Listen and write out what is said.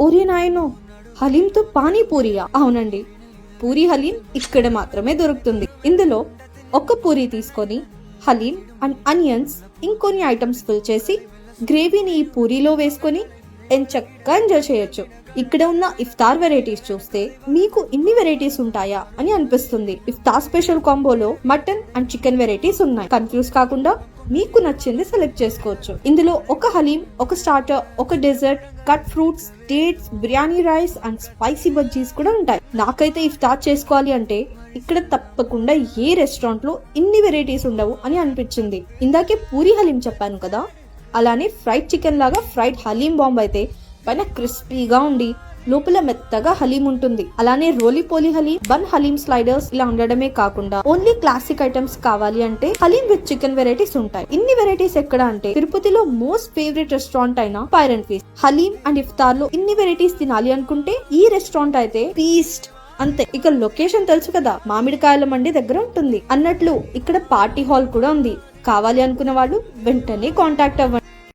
ఓరే నాయనో, హలీంతో పానీపూరియా? అవునండి, పూరి హలీం ఇక్కడ మాత్రమే దొరుకుతుంది. ఇందులో ఒక పూరి తీసుకొని హలీం అండ్ అనియన్స్ ఇంకొన్ని ఐటమ్స్ ఫిల్ చేసి గ్రేవీని ఈ పూరీలో వేసుకొని ఎంచక్కా ఎంజాయ్ చేయొచ్చు. ఇక్కడ ఉన్న ఇఫ్తార్ వెరైటీస్ చూస్తే మీకు ఇన్ని వెరైటీస్ ఉంటాయా అని అనిపిస్తుంది. ఇఫ్తార్ స్పెషల్ కాంబోలో మటన్ అండ్ చికెన్ వెరైటీస్ ఉన్నాయి. కన్ఫ్యూజ్ కాకుండా మీకు నచ్చింది సెలెక్ట్ చేసుకోవచ్చు. ఇందులో ఒక హలీం, ఒక స్టార్టర్, ఒక dessert, cut fruits, dates, biryani rice and spicy bajjis కూడా ఉంటాయి. నాకైతే ఇఫ్తార్ చేసుకోవాలి అంటే ఇక్కడ తప్పకుండా ఏ రెస్టారెంట్ లో ఇన్ని వెరైటీస్ ఉండవు అని అనిపించింది. ఇందాకే పూరి హలీం చెప్పాను కదా, అలానే ఫ్రైడ్ చికెన్ లాగా ఫ్రైడ్ హలీం బాంబ్ అయితే పైన క్రిస్పీగా ఉండి లోపల మెత్తగా హలీం ఉంటుంది. అలానే రోలీ పోలీ హలీం, బన్ హలీం స్లైడర్స్ ఇలా ఉండడమే కాకుండా ఓన్లీ క్లాసిక్ ఐటమ్స్ కావాలి అంటే హలీం విత్ చికెన్ వెరైటీస్ ఉంటాయి. ఇన్ని వెరైటీస్ ఎక్కడ అంటే తిరుపతిలో మోస్ట్ ఫేవరెట్ రెస్టారెంట్ అయిన fire and feast. Haleem and iftar లో ఇన్ని వెరైటీస్ తినాలి అనుకుంటే ఈ రెస్టారెంట్ అయితే ఫీస్ట్ అంతే. ఇక లొకేషన్ తెలుసు కదా, మామిడికాయల మండి దగ్గర ఉంటుంది. అన్నట్లు ఇక్కడ పార్టీ హాల్ కూడా ఉంది. కావాలి అనుకున్న వాళ్ళు వెంటనే కాంటాక్ట్ అవ్వండి.